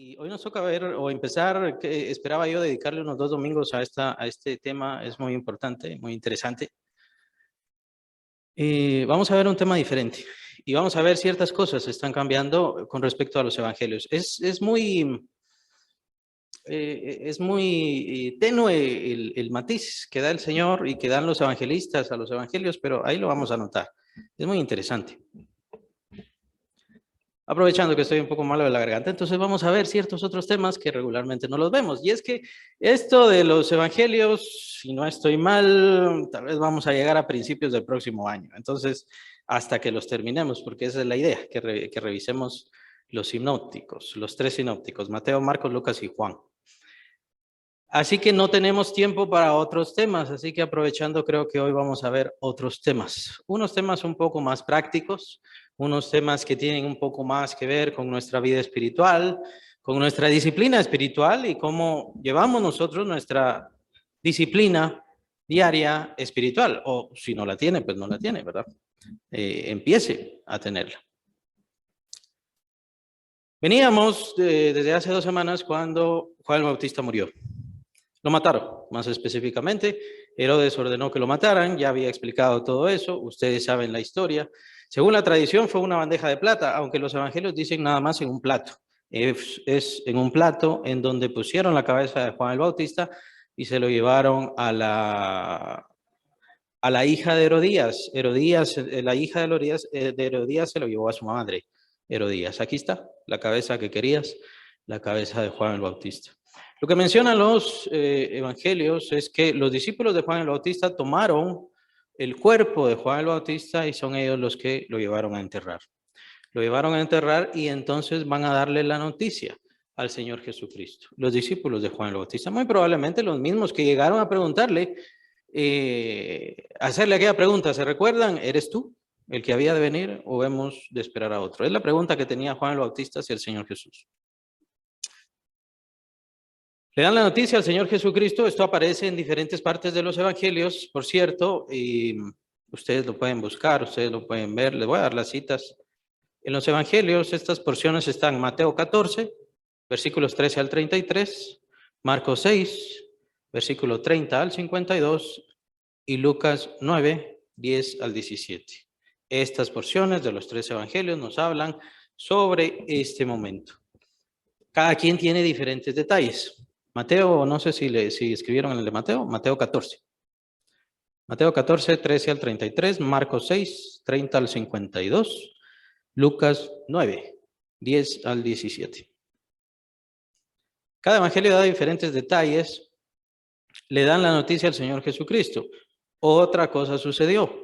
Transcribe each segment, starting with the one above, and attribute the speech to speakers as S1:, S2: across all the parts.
S1: Y hoy nos toca ver o empezar, que esperaba yo dedicarle unos 2 domingos a este tema, es muy importante, muy interesante. Vamos a ver un tema diferente y vamos a ver ciertas cosas que están cambiando con respecto a los evangelios. Es muy tenue el matiz que da el Señor y que dan los evangelistas a los evangelios, pero ahí lo vamos a notar. Es muy interesante. Aprovechando que estoy un poco malo de la garganta, entonces vamos a ver ciertos otros temas que regularmente no los vemos. Y es que esto de los evangelios, si no estoy mal, tal vez vamos a llegar a principios del próximo año. Entonces, hasta que los terminemos, porque esa es la idea, que revisemos los sinópticos, los 3 sinópticos, Mateo, Marcos, Lucas y Juan. Así que no tenemos tiempo para otros temas, así que aprovechando creo que hoy vamos a ver otros temas. Unos temas un poco más prácticos, unos temas que tienen un poco más que ver con nuestra vida espiritual, con nuestra disciplina espiritual y cómo llevamos nosotros nuestra disciplina diaria espiritual. O si no la tiene, pues no la tiene, ¿verdad? Empiece a tenerla. Veníamos desde hace 2 semanas cuando Juan el Bautista murió. Lo mataron, más específicamente. Herodes ordenó que lo mataran, ya había explicado todo eso, ustedes saben la historia. Según la tradición fue una bandeja de plata, aunque los evangelios dicen nada más en un plato. Es en un plato en donde pusieron la cabeza de Juan el Bautista y se lo llevaron a la hija de Herodías. La hija de Herodías se lo llevó a su madre, Herodías. Aquí está, la cabeza que querías, la cabeza de Juan el Bautista. Lo que mencionan los evangelios es que los discípulos de Juan el Bautista tomaron el cuerpo de Juan el Bautista y son ellos los que lo llevaron a enterrar. Lo llevaron a enterrar y entonces van a darle la noticia al Señor Jesucristo. Los discípulos de Juan el Bautista, muy probablemente los mismos que llegaron a preguntarle, hacerle aquella pregunta, ¿se recuerdan? ¿Eres tú el que había de venir o hemos de esperar a otro? Es la pregunta que tenía Juan el Bautista hacia el Señor Jesús. Le dan la noticia al Señor Jesucristo, esto aparece en diferentes partes de los evangelios, por cierto, y ustedes lo pueden buscar, ustedes lo pueden ver, les voy a dar las citas. En los evangelios estas porciones están Mateo 14, versículos 13 al 33, Marcos 6, versículo 30 al 52 y Lucas 9, 10 al 17. Estas porciones de los 3 evangelios nos hablan sobre este momento. Cada quien tiene diferentes detalles. Mateo, no sé si escribieron en el de Mateo, Mateo 14. Mateo 14, 13 al 33, Marcos 6, 30 al 52, Lucas 9, 10 al 17. Cada evangelio da diferentes detalles, le dan la noticia al Señor Jesucristo. Otra cosa sucedió.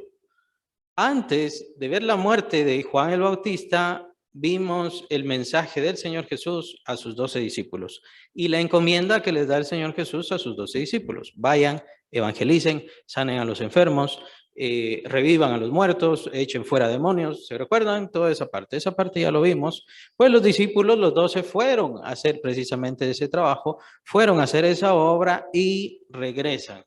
S1: Antes de ver la muerte de Juan el Bautista, vimos el mensaje del Señor Jesús a sus 12 discípulos y la encomienda que les da el Señor Jesús a sus 12 discípulos. Vayan, evangelicen, sanen a los enfermos, revivan a los muertos, echen fuera demonios. ¿Se recuerdan? Toda esa parte ya lo vimos. Pues los discípulos, los 12, fueron a hacer precisamente ese trabajo, fueron a hacer esa obra y regresan.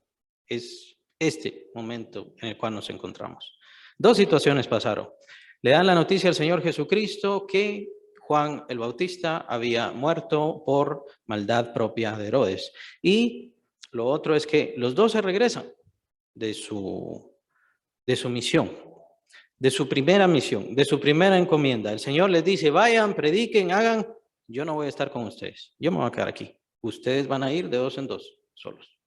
S1: Es este momento en el cual nos encontramos. 2 situaciones pasaron. Le dan la noticia al Señor Jesucristo que Juan el Bautista había muerto por maldad propia de Herodes. Y lo otro es que los 12 regresan de su misión, de su primera misión, de su primera encomienda. El Señor les dice, vayan, prediquen, hagan. Yo no voy a estar con ustedes. Yo me voy a quedar aquí. Ustedes van a ir de 2 en 2, solos.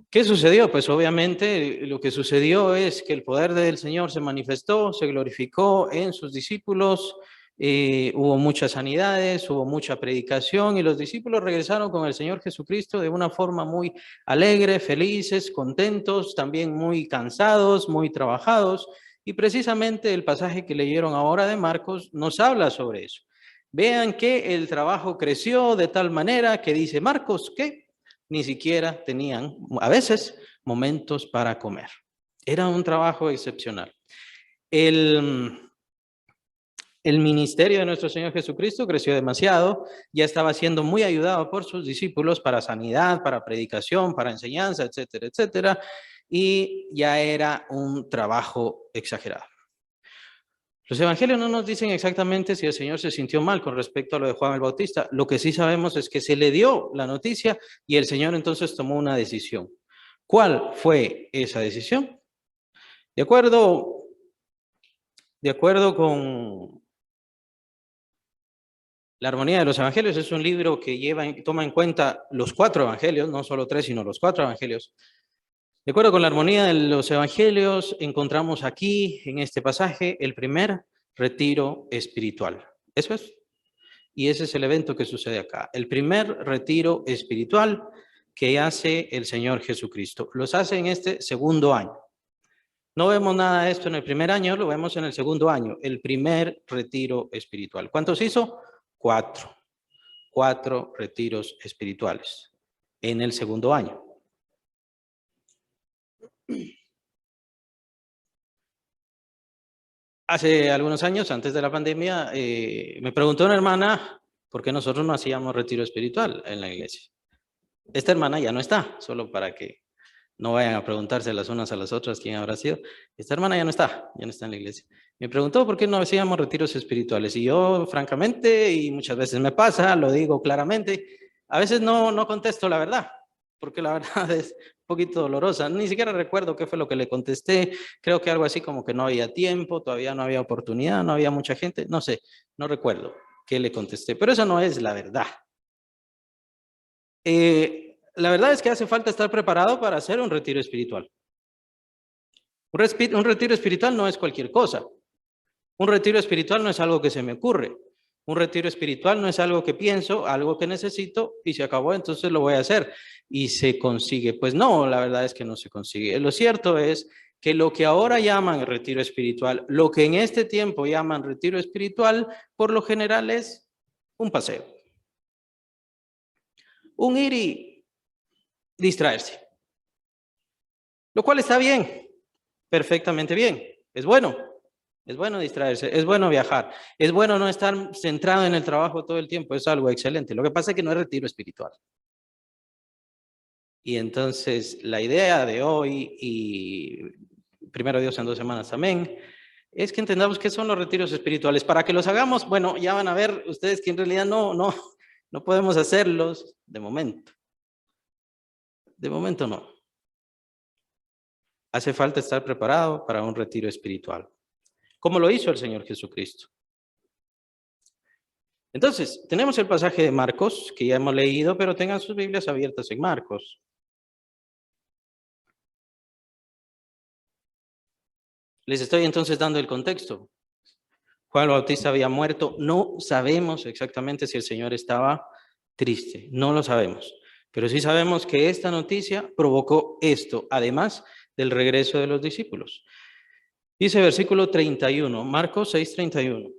S1: ¿Qué sucedió? Pues obviamente lo que sucedió es que el poder del Señor se manifestó, se glorificó en sus discípulos, hubo muchas sanidades, hubo mucha predicación y los discípulos regresaron con el Señor Jesucristo de una forma muy alegre, felices, contentos, también muy cansados, muy trabajados. Y precisamente el pasaje que leyeron ahora de Marcos nos habla sobre eso. Vean que el trabajo creció de tal manera que dice Marcos que ni siquiera tenían, a veces, momentos para comer. Era un trabajo excepcional. El ministerio de nuestro Señor Jesucristo creció demasiado, ya estaba siendo muy ayudado por sus discípulos para sanidad, para predicación, para enseñanza, etcétera, etcétera, y ya era un trabajo exagerado. Los evangelios no nos dicen exactamente si el Señor se sintió mal con respecto a lo de Juan el Bautista. Lo que sí sabemos es que se le dio la noticia y el Señor entonces tomó una decisión. ¿Cuál fue esa decisión? De acuerdo, de acuerdo con La Armonía de los Evangelios, es un libro que toma en cuenta los 4 evangelios, no solo 3, sino los 4 evangelios. De acuerdo con la Armonía de los Evangelios, encontramos aquí, en este pasaje, el primer retiro espiritual. Eso es. Y ese es el evento que sucede acá. El primer retiro espiritual que hace el Señor Jesucristo. Los hace en este segundo año. No vemos nada de esto en el primer año, lo vemos en el segundo año. El primer retiro espiritual. ¿Cuántos hizo? 4. 4 retiros espirituales en el segundo año. Hace algunos años, antes de la pandemia, me preguntó una hermana por qué nosotros no hacíamos retiro espiritual en la iglesia. Esta hermana ya no está, solo para que no vayan a preguntarse las unas a las otras quién habrá sido. Esta hermana ya no está en la iglesia. Me preguntó por qué no hacíamos retiros espirituales. Y yo, francamente, y muchas veces me pasa, lo digo claramente, a veces no contesto la verdad, porque la verdad es un poquito dolorosa. Ni siquiera recuerdo qué fue lo que le contesté. Creo que algo así como que no había tiempo, todavía no había oportunidad, no había mucha gente. No sé, no recuerdo qué le contesté, pero eso no es la verdad. La verdad es que hace falta estar preparado para hacer un retiro espiritual. Un retiro espiritual no es cualquier cosa. Un retiro espiritual no es algo que se me ocurre. Un retiro espiritual no es algo que pienso, algo que necesito y se acabó, entonces lo voy a hacer. Y se consigue. Pues no, la verdad es que no se consigue. Lo cierto es que lo que ahora llaman retiro espiritual, lo que en este tiempo llaman retiro espiritual, por lo general es un paseo. Un ir y distraerse. Lo cual está bien, perfectamente bien. Es bueno distraerse, es bueno viajar, es bueno no estar centrado en el trabajo todo el tiempo, es algo excelente. Lo que pasa es que no es retiro espiritual. Y entonces la idea de hoy, y primero Dios en 2 semanas también, es que entendamos qué son los retiros espirituales. Para que los hagamos, bueno, ya van a ver ustedes que en realidad no podemos hacerlos de momento. De momento no. Hace falta estar preparado para un retiro espiritual, como lo hizo el Señor Jesucristo. Entonces, tenemos el pasaje de Marcos, que ya hemos leído, pero tengan sus Biblias abiertas en Marcos. Les estoy entonces dando el contexto. Juan el Bautista había muerto. No sabemos exactamente si el Señor estaba triste. No lo sabemos. Pero sí sabemos que esta noticia provocó esto, además del regreso de los discípulos. Dice versículo 31, Marcos 6:31.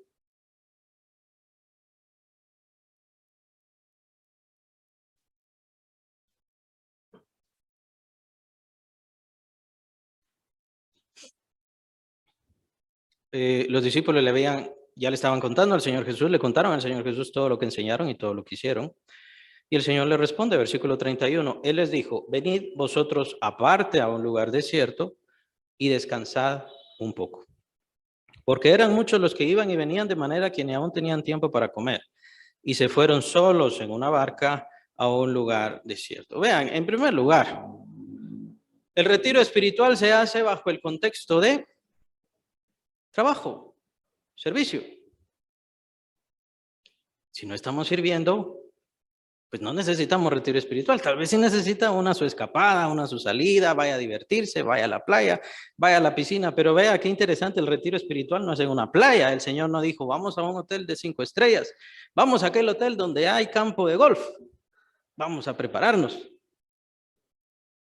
S1: Los discípulos ya le estaban contando al Señor Jesús, le contaron al Señor Jesús todo lo que enseñaron y todo lo que hicieron. Y el Señor le responde, versículo 31, Él les dijo, venid vosotros aparte a un lugar desierto y descansad un poco. Porque eran muchos los que iban y venían de manera que ni aún tenían tiempo para comer. Y se fueron solos en una barca a un lugar desierto. Vean, en primer lugar, el retiro espiritual se hace bajo el contexto de trabajo, servicio. Si no estamos sirviendo, pues no necesitamos retiro espiritual. Tal vez sí necesita una su escapada, una su salida, vaya a divertirse, vaya a la playa, vaya a la piscina. Pero vea qué interesante, el retiro espiritual no es en una playa. El Señor no dijo, vamos a un hotel de 5 estrellas, vamos a aquel hotel donde hay campo de golf, vamos a prepararnos.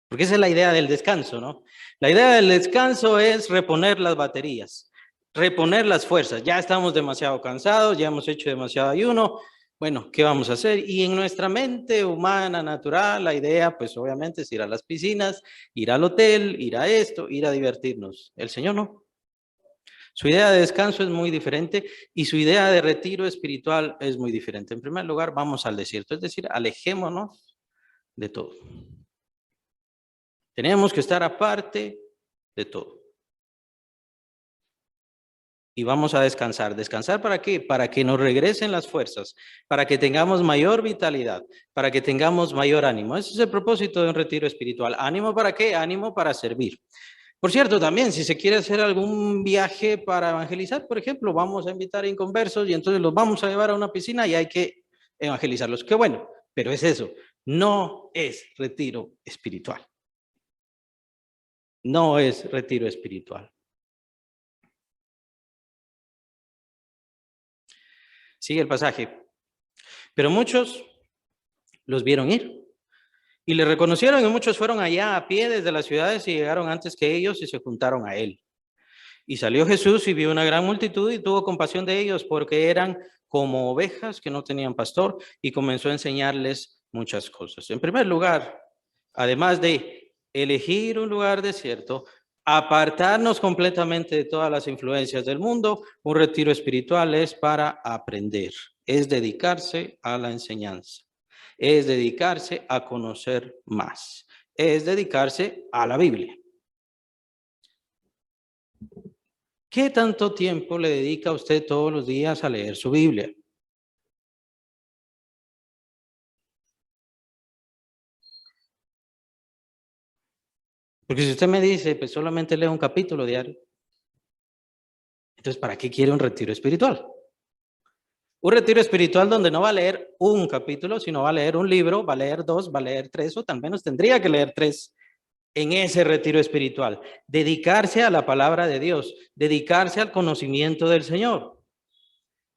S1: Porque esa es la idea del descanso, ¿no? La idea del descanso es reponer las baterías, reponer las fuerzas. Ya estamos demasiado cansados, ya hemos hecho demasiado ayuno. Bueno, ¿qué vamos a hacer? Y en nuestra mente humana, natural, la idea, pues obviamente es ir a las piscinas, ir al hotel, ir a esto, ir a divertirnos. El Señor no. Su idea de descanso es muy diferente y su idea de retiro espiritual es muy diferente. En primer lugar, vamos al desierto, es decir, alejémonos de todo. Tenemos que estar aparte de todo. y vamos a descansar. ¿Descansar para qué? Para que nos regresen las fuerzas, para que tengamos mayor vitalidad, para que tengamos mayor ánimo. Ese es el propósito de un retiro espiritual. ¿Ánimo para qué? Ánimo para servir. Por cierto, también, si se quiere hacer algún viaje para evangelizar, por ejemplo, vamos a invitar a inconversos y entonces los vamos a llevar a una piscina y hay que evangelizarlos. Qué bueno, pero es eso. No es retiro espiritual. No es retiro espiritual. Sigue el pasaje. Pero muchos los vieron ir y le reconocieron y muchos fueron allá a pie desde las ciudades y llegaron antes que ellos y se juntaron a él. Y salió Jesús y vio una gran multitud y tuvo compasión de ellos porque eran como ovejas que no tenían pastor y comenzó a enseñarles muchas cosas. En primer lugar, además de elegir un lugar desierto, apartarnos completamente de todas las influencias del mundo, un retiro espiritual es para aprender, es dedicarse a la enseñanza, es dedicarse a conocer más, es dedicarse a la Biblia. ¿Qué tanto tiempo le dedica usted todos los días a leer su Biblia? Porque si usted me dice, pues solamente leo un capítulo diario, entonces ¿para qué quiere un retiro espiritual? Un retiro espiritual donde no va a leer un capítulo, sino va a leer un libro, va a leer dos, va a leer tres, o tal menos tendría que leer tres en ese retiro espiritual. Dedicarse a la palabra de Dios, dedicarse al conocimiento del Señor.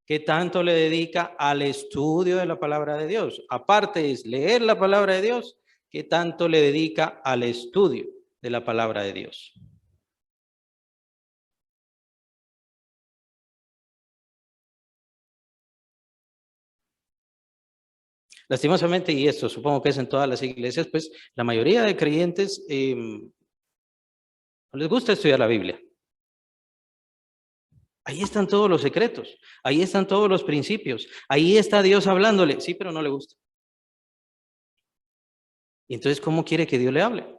S1: ¿Qué tanto le dedica al estudio de la palabra de Dios? Aparte es leer la palabra de Dios, ¿qué tanto le dedica al estudio de la palabra de Dios? Lastimosamente, y esto supongo que es en todas las iglesias, pues la mayoría de creyentes no les gusta estudiar la Biblia. Ahí están todos los secretos, ahí están todos los principios, ahí está Dios hablándole, sí, pero no le gusta. Y entonces, ¿cómo quiere que Dios le hable?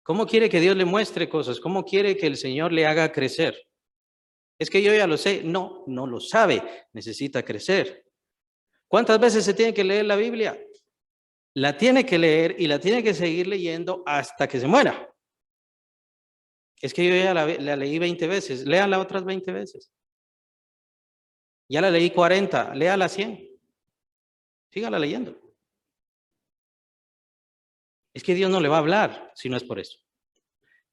S1: ¿Cómo quiere que Dios le muestre cosas? ¿Cómo quiere que el Señor le haga crecer? Es que yo ya lo sé. No, no lo sabe. Necesita crecer. ¿Cuántas veces se tiene que leer la Biblia? La tiene que leer y la tiene que seguir leyendo hasta que se muera. Es que yo ya la leí 20 veces. Léala otras 20 veces. Ya la leí 40. Léala 100. Sígala leyendo. Es que Dios no le va a hablar si no es por eso.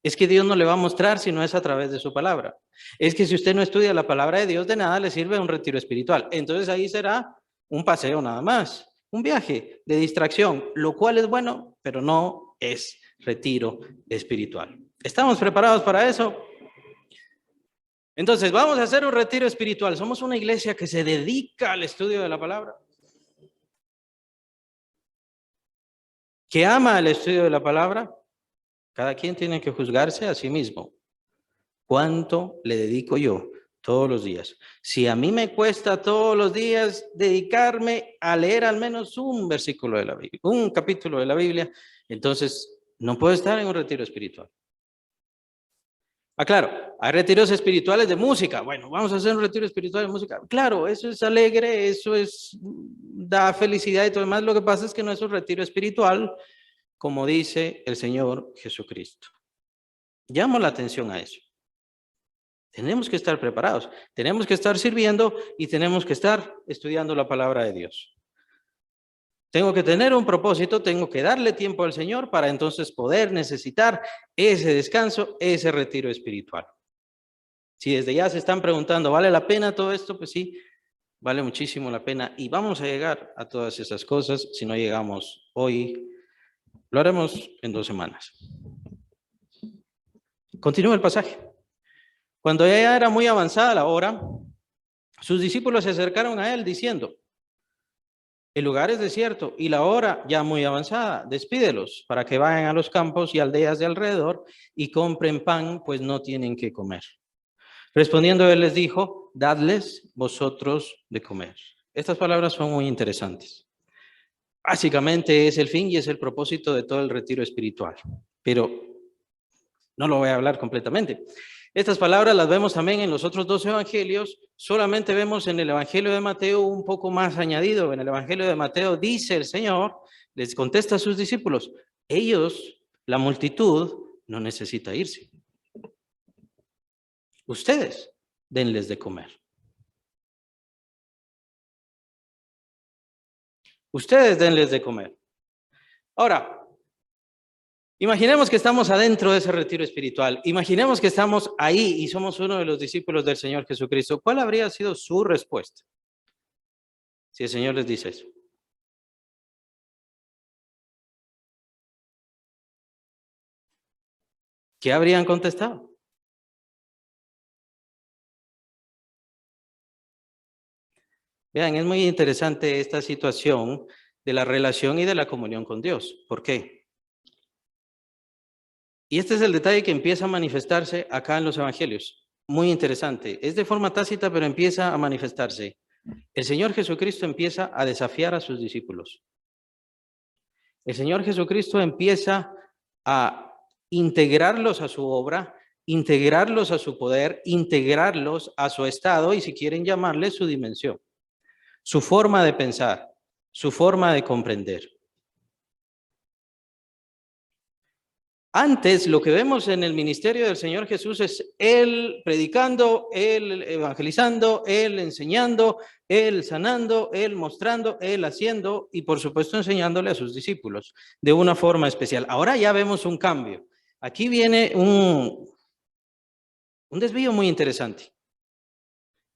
S1: Es que Dios no le va a mostrar si no es a través de su palabra. Es que si usted no estudia la palabra de Dios, de nada le sirve un retiro espiritual. Entonces ahí será un paseo nada más, un viaje de distracción, lo cual es bueno, pero no es retiro espiritual. ¿Estamos preparados para eso? Entonces, vamos a hacer un retiro espiritual. Somos una iglesia que se dedica al estudio de la palabra, que ama el estudio de la palabra. Cada quien tiene que juzgarse a sí mismo. ¿Cuánto le dedico yo todos los días? Si a mí me cuesta todos los días dedicarme a leer al menos un versículo de la Biblia, un capítulo de la Biblia, entonces no puedo estar en un retiro espiritual. Ah, claro, hay retiros espirituales de música. Bueno, vamos a hacer un retiro espiritual de música. Claro, eso es alegre, eso es, da felicidad y todo demás. Lo que pasa es que no es un retiro espiritual, como dice el Señor Jesucristo. Llamo la atención a eso. Tenemos que estar preparados, tenemos que estar sirviendo y tenemos que estar estudiando la palabra de Dios. Tengo que tener un propósito, tengo que darle tiempo al Señor para entonces poder necesitar ese descanso, ese retiro espiritual. Si desde ya se están preguntando, ¿vale la pena todo esto? Pues sí, vale muchísimo la pena y vamos a llegar a todas esas cosas. Si no llegamos hoy, lo haremos en 2 semanas. Continúa el pasaje. Cuando ya era muy avanzada la hora, sus discípulos se acercaron a él diciendo, el lugar es desierto y la hora ya muy avanzada, despídelos para que vayan a los campos y aldeas de alrededor y compren pan, pues no tienen que comer. Respondiendo él les dijo, dadles vosotros de comer. Estas palabras son muy interesantes. Básicamente es el fin y es el propósito de todo el retiro espiritual, pero no lo voy a hablar completamente. Estas palabras las vemos también en los otros dos evangelios. Solamente vemos en el evangelio de Mateo un poco más añadido. En el evangelio de Mateo dice el Señor, les contesta a sus discípulos, ellos, la multitud, no necesita irse. Ustedes, denles de comer. Ustedes denles de comer. Ahora, imaginemos que estamos adentro de ese retiro espiritual. Imaginemos que estamos ahí y somos uno de los discípulos del Señor Jesucristo. ¿Cuál habría sido su respuesta si el Señor les dice eso? ¿Qué habrían contestado? Vean, es muy interesante esta situación de la relación y de la comunión con Dios. ¿Por qué? Y este es el detalle que empieza a manifestarse acá en los evangelios. Muy interesante. Es de forma tácita, pero empieza a manifestarse. El Señor Jesucristo empieza a desafiar a sus discípulos. El Señor Jesucristo empieza a integrarlos a su obra, integrarlos a su poder, integrarlos a su estado y, si quieren llamarle, su dimensión, su forma de pensar, su forma de comprender. Antes, lo que vemos en el ministerio del Señor Jesús es Él predicando, Él evangelizando, Él enseñando, Él sanando, Él mostrando, Él haciendo y, por supuesto, enseñándole a sus discípulos de una forma especial. Ahora ya vemos un cambio. Aquí viene un desvío muy interesante.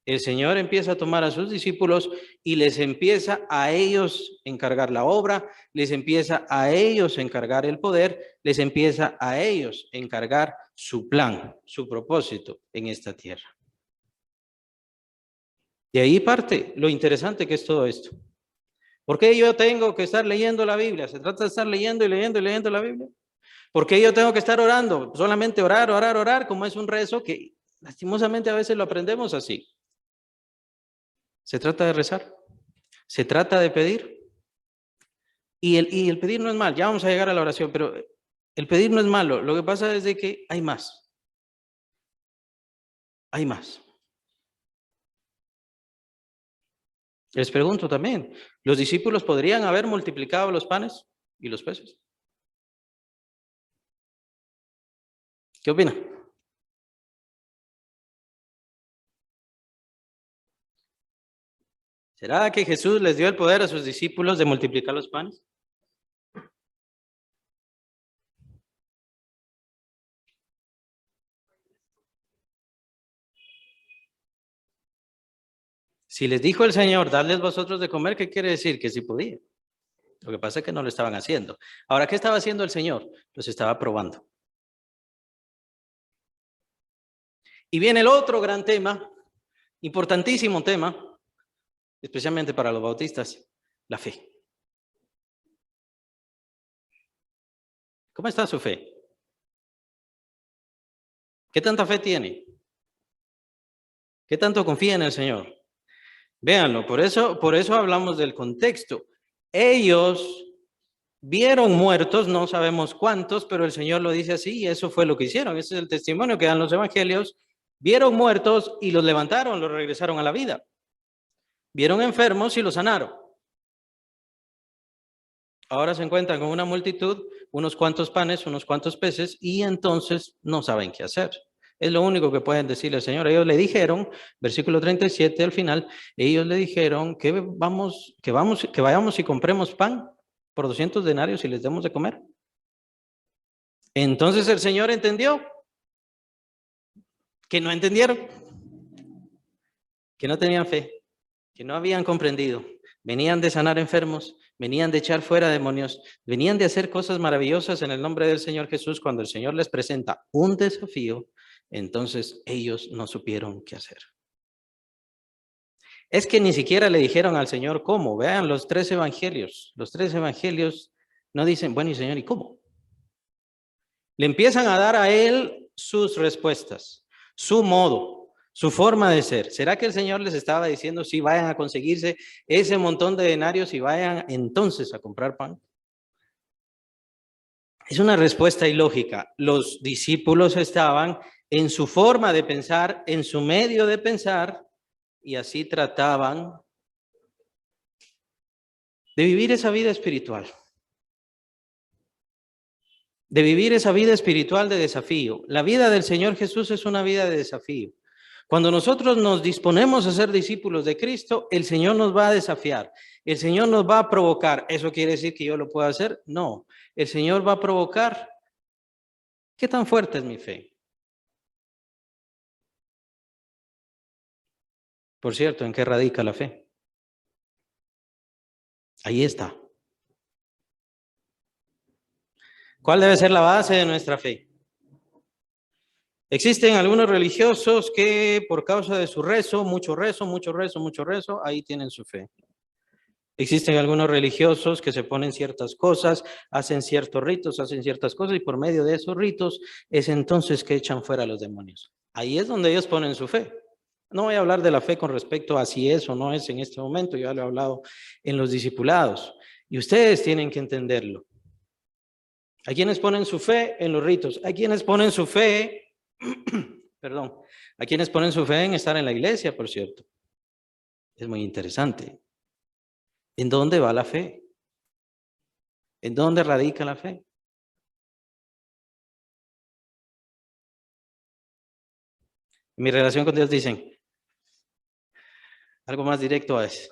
S1: El Señor empieza a tomar a sus discípulos y les empieza a ellos encargar la obra, les empieza a ellos encargar el poder, les empieza a ellos encargar su plan, su propósito en esta tierra. De ahí parte lo interesante que es todo esto. ¿Por qué yo tengo que estar leyendo la Biblia? ¿Se trata de estar leyendo y leyendo y leyendo la Biblia? ¿Por qué yo tengo que estar orando? Solamente orar, orar, orar, como es un rezo que lastimosamente a veces lo aprendemos así. Se trata de rezar, se trata de pedir. Y el pedir no es mal, ya vamos a llegar a la oración, pero el pedir no es malo. Lo que pasa es de que hay más. Hay más. Les pregunto también, ¿los discípulos podrían haber multiplicado los panes y los peces? ¿Qué opina? ¿Será que Jesús les dio el poder a sus discípulos de multiplicar los panes? Si les dijo el Señor, dadles vosotros de comer, ¿qué quiere decir? Que sí podía. Lo que pasa es que no lo estaban haciendo. Ahora, ¿qué estaba haciendo el Señor? Los estaba probando. Y viene el otro gran tema, importantísimo tema, especialmente para los bautistas, la fe. ¿Cómo está su fe? ¿Qué tanta fe tiene? ¿Qué tanto confía en el Señor? Véanlo, por eso hablamos del contexto. Ellos vieron muertos, no sabemos cuántos, pero el Señor lo dice así y eso fue lo que hicieron. Ese es el testimonio que dan los evangelios. Vieron muertos y los levantaron, los regresaron a la vida. Vieron enfermos y los sanaron. Ahora se encuentran con una multitud, unos cuantos panes, unos cuantos peces y entonces no saben qué hacer. Es lo único que pueden decirle al Señor. Ellos le dijeron, versículo 37 al final, ellos le dijeron que vayamos y compremos pan por 200 denarios y les demos de comer. Entonces el Señor entendió que no entendieron, que no tenían fe, que no habían comprendido. Venían de sanar enfermos, venían de echar fuera demonios, venían de hacer cosas maravillosas en el nombre del Señor Jesús. Cuando el Señor les presenta un desafío, entonces ellos no supieron qué hacer. Es que ni siquiera le dijeron al Señor cómo. Vean los tres evangelios. Los tres evangelios no dicen, bueno, y Señor, ¿y cómo? Le empiezan a dar a Él sus respuestas, su modo, su forma de ser. ¿Será que el Señor les estaba diciendo, sí, vayan a conseguirse ese montón de denarios y vayan entonces a comprar pan? Es una respuesta ilógica. Los discípulos estaban en su forma de pensar, en su medio de pensar, y así trataban de vivir esa vida espiritual. De vivir esa vida espiritual de desafío. La vida del Señor Jesús es una vida de desafío. Cuando nosotros nos disponemos a ser discípulos de Cristo, el Señor nos va a desafiar, el Señor nos va a provocar. ¿Eso quiere decir que yo lo puedo hacer? No, el Señor va a provocar. ¿Qué tan fuerte es mi fe? Por cierto, ¿en qué radica la fe? Ahí está. ¿Cuál debe ser la base de nuestra fe? Existen algunos religiosos que por causa de su rezo, mucho rezo, mucho rezo, mucho rezo, ahí tienen su fe. Existen algunos religiosos que se ponen ciertas cosas, hacen ciertos ritos, hacen ciertas cosas y por medio de esos ritos es entonces que echan fuera a los demonios. Ahí es donde ellos ponen su fe. No voy a hablar de la fe con respecto a si es o no es en este momento, ya lo he hablado en los discipulados y ustedes tienen que entenderlo. Hay quienes ponen su fe en los ritos, hay quienes ponen su fe, perdón, hay quienes ponen su fe en estar en la iglesia, por cierto. Es muy interesante. ¿En dónde va la fe? ¿En dónde radica la fe? En mi relación con Dios dicen, algo más directo es,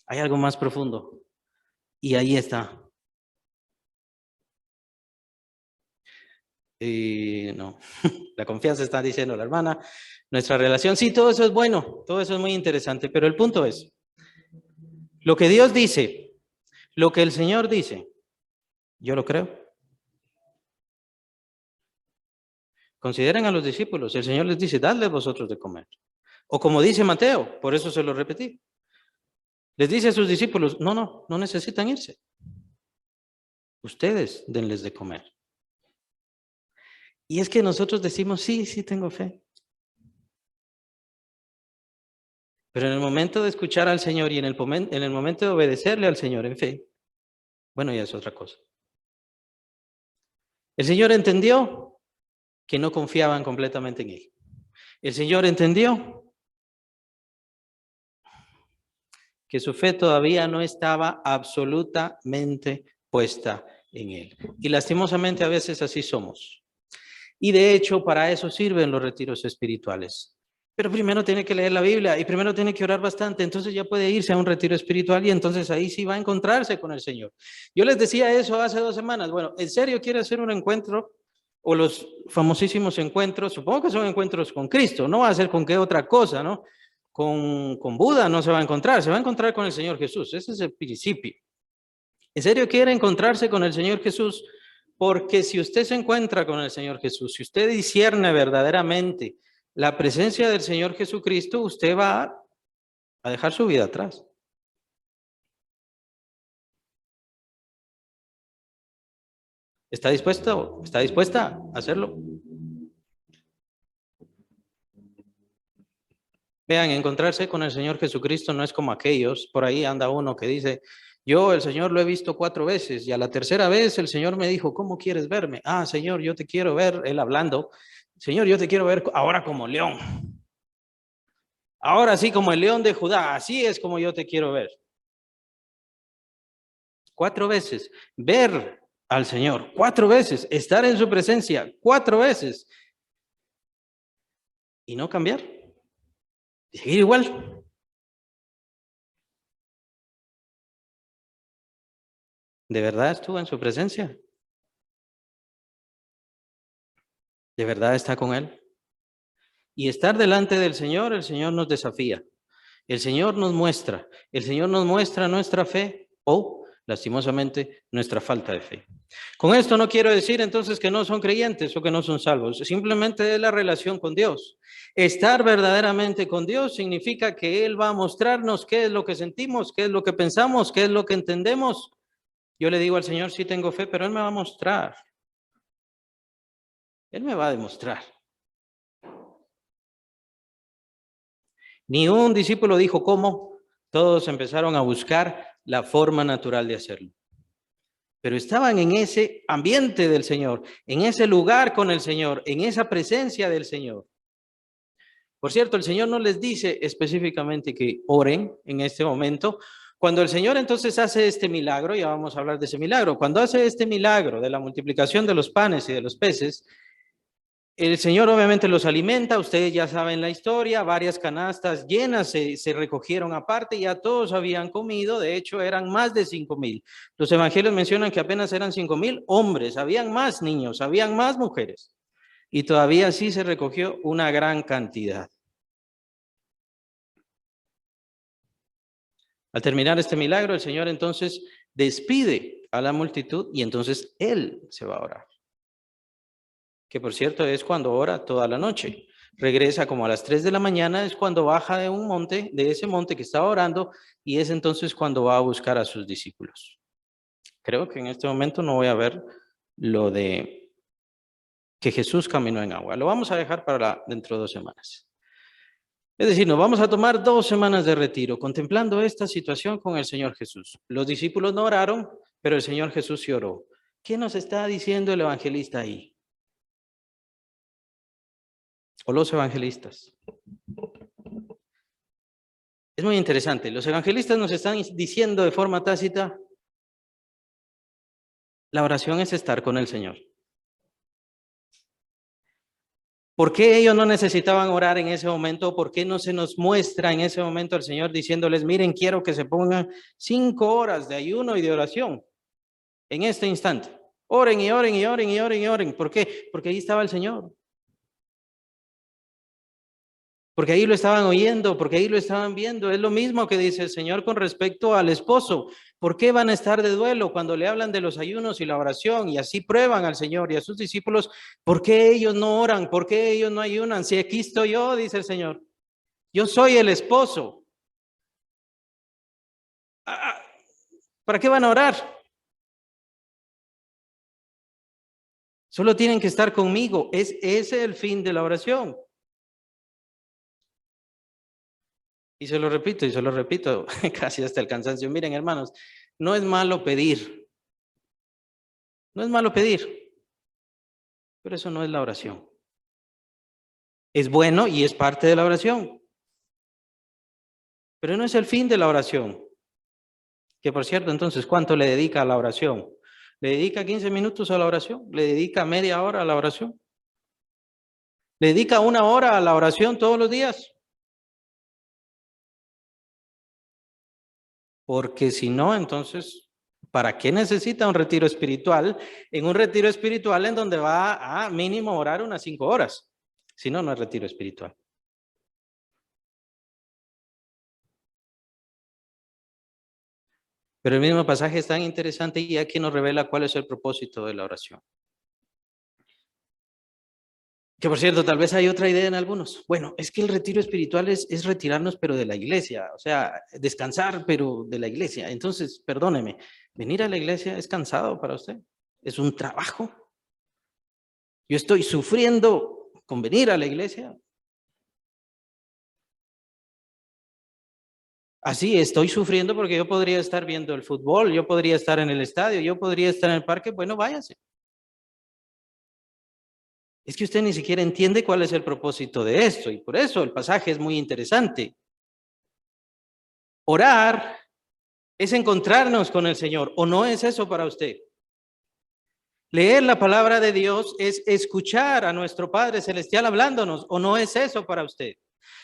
S1: hay algo más profundo. Y ahí está. Y no, la confianza está diciendo la hermana, nuestra relación, sí, todo eso es bueno, todo eso es muy interesante, pero el punto es, lo que Dios dice, lo que el Señor dice, yo lo creo. Consideren a los discípulos, el Señor les dice, dadles vosotros de comer. O como dice Mateo, por eso se lo repetí, les dice a sus discípulos, no necesitan irse. Ustedes denles de comer. Y es que nosotros decimos, sí tengo fe. Pero en el momento de escuchar al Señor y en el momento de obedecerle al Señor en fe, bueno, ya es otra cosa. El Señor entendió que no confiaban completamente en Él. El Señor entendió que su fe todavía no estaba absolutamente puesta en Él. Y lastimosamente a veces así somos. Y de hecho para eso sirven los retiros espirituales. Pero primero tiene que leer la Biblia y primero tiene que orar bastante, entonces ya puede irse a un retiro espiritual y entonces ahí sí va a encontrarse con el Señor. Yo les decía eso hace 2 semanas, bueno, ¿en serio quiere hacer un encuentro? O los famosísimos encuentros, supongo que son encuentros con Cristo, no va a ser con qué otra cosa, ¿no? Con Buda no se va a encontrar con el Señor Jesús, ese es el principio. ¿En serio quiere encontrarse con el Señor Jesús? Porque si usted se encuentra con el Señor Jesús, si usted discierne verdaderamente la presencia del Señor Jesucristo, usted va a dejar su vida atrás. ¿Está dispuesto? ¿Está dispuesta a hacerlo? Vean, encontrarse con el Señor Jesucristo no es como aquellos, por ahí anda uno que dice, yo el Señor lo he visto 4 veces y a la tercera vez el Señor me dijo, ¿cómo quieres verme? Ah, Señor, yo te quiero ver, él hablando, Señor, yo te quiero ver ahora como león. Ahora sí como el león de Judá, así es como yo te quiero ver. 4 veces, ver al Señor, 4 veces, estar en su presencia, 4 veces y no cambiar, y seguir igual. ¿De verdad estuvo en su presencia? ¿De verdad está con Él? Y estar delante del Señor, el Señor nos desafía. El Señor nos muestra nuestra fe o, lastimosamente, nuestra falta de fe. Con esto no quiero decir entonces que no son creyentes o que no son salvos, simplemente es la relación con Dios. Estar verdaderamente con Dios significa que Él va a mostrarnos qué es lo que sentimos, qué es lo que pensamos, qué es lo que entendemos. Yo le digo al Señor, sí tengo fe, pero Él me va a mostrar. Él me va a demostrar. Ni un discípulo dijo cómo, todos empezaron a buscar la forma natural de hacerlo. pero estaban en ese ambiente del Señor, en ese lugar con el Señor, en esa presencia del Señor. Por cierto, el Señor no les dice específicamente que oren en este momento. Cuando el Señor entonces hace este milagro, ya vamos a hablar de ese milagro, cuando hace este milagro de la multiplicación de los panes y de los peces, el Señor obviamente los alimenta, ustedes ya saben la historia, varias canastas llenas se recogieron aparte, ya todos habían comido, de hecho eran más de 5,000. Los evangelios mencionan que apenas eran 5,000 hombres, habían más niños, habían más mujeres, y todavía así se recogió una gran cantidad. Al terminar este milagro, el Señor entonces despide a la multitud y entonces Él se va a orar. Que por cierto es cuando ora toda la noche. Regresa como a las 3 de la mañana, es cuando baja de un monte, de ese monte que estaba orando, y es entonces cuando va a buscar a sus discípulos. Creo que en este momento no voy a ver lo de que Jesús caminó en agua. Lo vamos a dejar para dentro de 2 semanas. Es decir, nos vamos a tomar 2 semanas de retiro contemplando esta situación con el Señor Jesús. Los discípulos no oraron, pero el Señor Jesús sí oró. ¿Qué nos está diciendo el evangelista ahí? O los evangelistas. Es muy interesante. Los evangelistas nos están diciendo de forma tácita, la oración es estar con el Señor. ¿Por qué ellos no necesitaban orar en ese momento? ¿Por qué no se nos muestra en ese momento el Señor diciéndoles, miren, quiero que se pongan 5 horas de ayuno y de oración en este instante? Oren y oren y oren y oren y oren. ¿Por qué? Porque ahí estaba el Señor. Porque ahí lo estaban oyendo, porque ahí lo estaban viendo. Es lo mismo que dice el Señor con respecto al esposo. ¿Por qué van a estar de duelo cuando le hablan de los ayunos y la oración y así prueban al Señor y a sus discípulos? ¿Por qué ellos no oran? ¿Por qué ellos no ayunan? Si aquí estoy yo, dice el Señor. Yo soy el esposo. ¿Para qué van a orar? Solo tienen que estar conmigo. Ese es el fin de la oración. Y se lo repito, casi hasta el cansancio. Miren, hermanos, no es malo pedir. No es malo pedir. Pero eso no es la oración. Es bueno y es parte de la oración. Pero no es el fin de la oración. Que por cierto, entonces, ¿cuánto le dedica a la oración? ¿Le dedica 15 minutos a la oración? ¿Le dedica media hora a la oración? ¿Le dedica 1 hora a la oración todos los días? Porque si no, entonces, ¿para qué necesita un retiro espiritual? En un retiro espiritual en donde va a mínimo orar unas 5 horas. Si no, no es retiro espiritual. Pero el mismo pasaje es tan interesante y aquí nos revela cuál es el propósito de la oración. Que por cierto, tal vez hay otra idea en algunos. Bueno, es que el retiro espiritual es retirarnos, pero de la iglesia, o sea, descansar, pero de la iglesia. Entonces, perdóneme, ¿venir a la iglesia es cansado para usted? ¿Es un trabajo? ¿Yo estoy sufriendo con venir a la iglesia? Así estoy sufriendo porque yo podría estar viendo el fútbol, yo podría estar en el estadio, yo podría estar en el parque. Bueno, váyase. Es que usted ni siquiera entiende cuál es el propósito de esto y por eso el pasaje es muy interesante. Orar es encontrarnos con el Señor, ¿o no es eso para usted? Leer la palabra de Dios es escuchar a nuestro Padre Celestial hablándonos, ¿o no es eso para usted?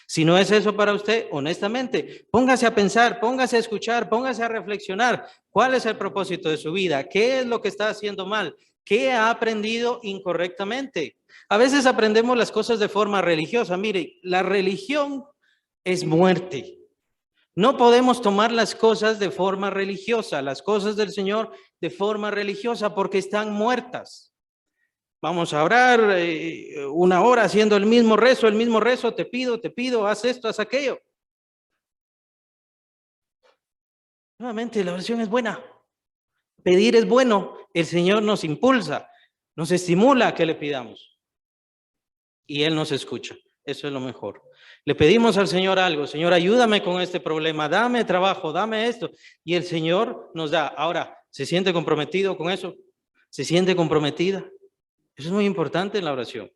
S1: Si no es eso para usted, honestamente, póngase a pensar, póngase a escuchar, póngase a reflexionar. ¿Cuál es el propósito de su vida? ¿Qué es lo que está haciendo mal? ¿Qué ha aprendido incorrectamente? A veces aprendemos las cosas de forma religiosa. Mire, la religión es muerte. No podemos tomar las cosas de forma religiosa, las cosas del Señor de forma religiosa, porque están muertas. Vamos a orar 1 hora haciendo el mismo rezo, te pido, haz esto, haz aquello. Nuevamente, la oración es buena. Pedir es bueno. El Señor nos impulsa, nos estimula a que le pidamos. Y Él nos escucha. Eso es lo mejor. Le pedimos al Señor algo. Señor, ayúdame con este problema. Dame trabajo, dame esto. Y el Señor nos da. Ahora, ¿Se siente comprometido con eso? ¿Se siente comprometida? Eso es muy importante en la oración.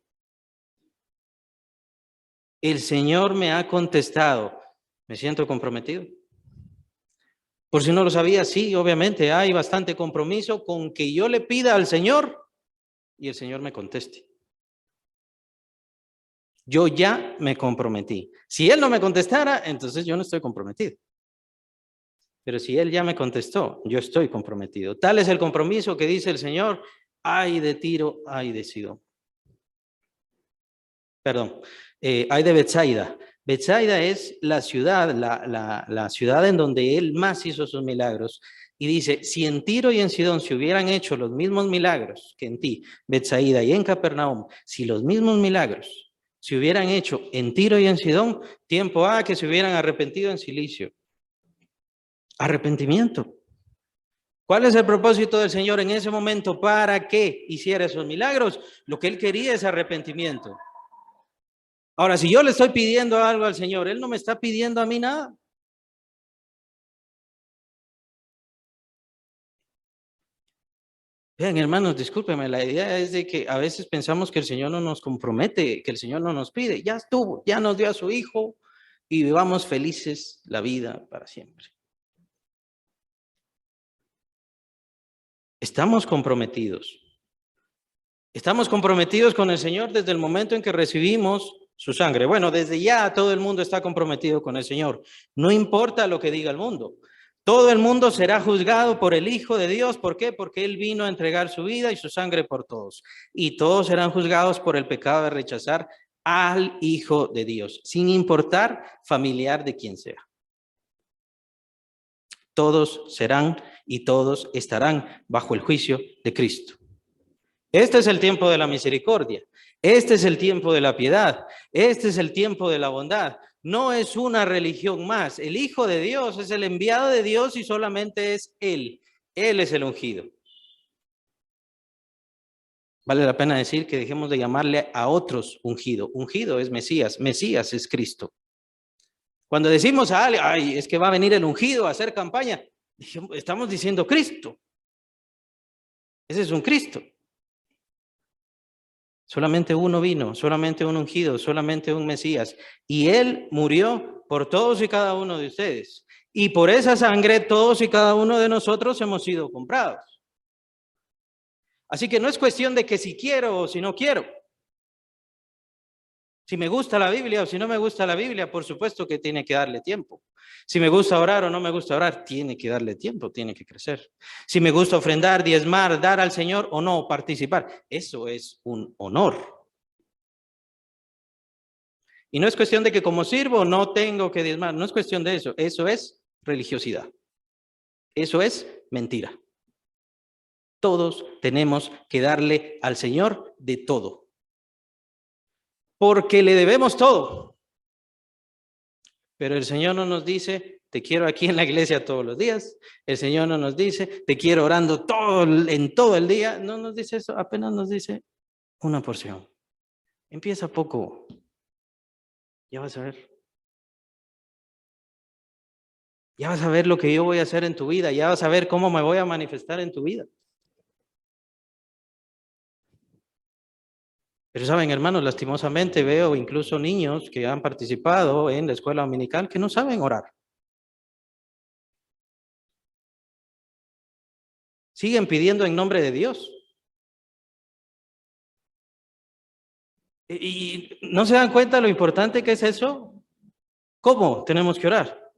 S1: El Señor me ha contestado. ¿Me siento comprometido? Por si no lo sabía, sí, obviamente hay bastante compromiso con que yo le pida al Señor y el Señor me conteste. Yo ya me comprometí. Si Él no me contestara, entonces yo no estoy comprometido. Pero si Él ya me contestó, yo estoy comprometido. Tal es el compromiso que dice el Señor, ay de Tiro, ay de Sidón. Perdón, ay de Betsaida. Betsaida es la ciudad, la ciudad en donde Él más hizo sus milagros. Y dice, si en Tiro y en Sidón se hubieran hecho los mismos milagros que en ti, Betsaida, y en Capernaum, si los mismos milagros se hubieran hecho en Tiro y en Sidón, tiempo ha que se hubieran arrepentido en Cilicio. Arrepentimiento. ¿Cuál es el propósito del Señor en ese momento para que hiciera esos milagros? Lo que Él quería es arrepentimiento. Ahora, si yo le estoy pidiendo algo al Señor, Él no me está pidiendo a mí nada. Vean, hermanos, discúlpenme, la idea es de que a veces pensamos que el Señor no nos compromete, que el Señor no nos pide. Ya estuvo, ya nos dio a su Hijo y vivamos felices la vida para siempre. Estamos comprometidos. Estamos comprometidos con el Señor desde el momento en que recibimos su sangre. Bueno, desde ya todo el mundo está comprometido con el Señor. No importa lo que diga el mundo. Todo el mundo será juzgado por el Hijo de Dios. ¿Por qué? Porque Él vino a entregar su vida y su sangre por todos. Y todos serán juzgados por el pecado de rechazar al Hijo de Dios, sin importar familiar de quien sea. Todos serán y todos estarán bajo el juicio de Cristo. Este es el tiempo de la misericordia. Este es el tiempo de la piedad. Este es el tiempo de la bondad. No es una religión más. El Hijo de Dios es el enviado de Dios y solamente es Él. Él es el ungido. Vale la pena decir que dejemos de llamarle a otros ungido. Ungido es Mesías. Mesías es Cristo. Cuando decimos a alguien, ay, es que va a venir el ungido a hacer campaña, estamos diciendo Cristo. Ese es un Cristo. Solamente uno vino, solamente un ungido, solamente un Mesías. Y Él murió por todos y cada uno de ustedes. Y por esa sangre todos y cada uno de nosotros hemos sido comprados. Así que no es cuestión de que si quiero o si no quiero. Si me gusta la Biblia o si no me gusta la Biblia, por supuesto que tiene que darle tiempo. Si me gusta orar o no me gusta orar, tiene que darle tiempo, tiene que crecer. Si me gusta ofrendar, diezmar, dar al Señor o no, participar, eso es un honor. Y no es cuestión de que como sirvo no tengo que diezmar, no es cuestión de eso, eso es religiosidad. Eso es mentira. Todos tenemos que darle al Señor de todo. Porque le debemos todo. Pero el Señor no nos dice, te quiero aquí en la iglesia todos los días. El Señor no nos dice, te quiero orando en todo el día. No nos dice eso, apenas nos dice una porción. Empieza poco. Ya vas a ver. Ya vas a ver lo que yo voy a hacer en tu vida. Ya vas a ver cómo me voy a manifestar en tu vida. Pero saben, hermanos, lastimosamente veo incluso niños que han participado en la escuela dominical que no saben orar. Siguen pidiendo en nombre de Dios. ¿Y no se dan cuenta lo importante que es eso? ¿Cómo tenemos que orar?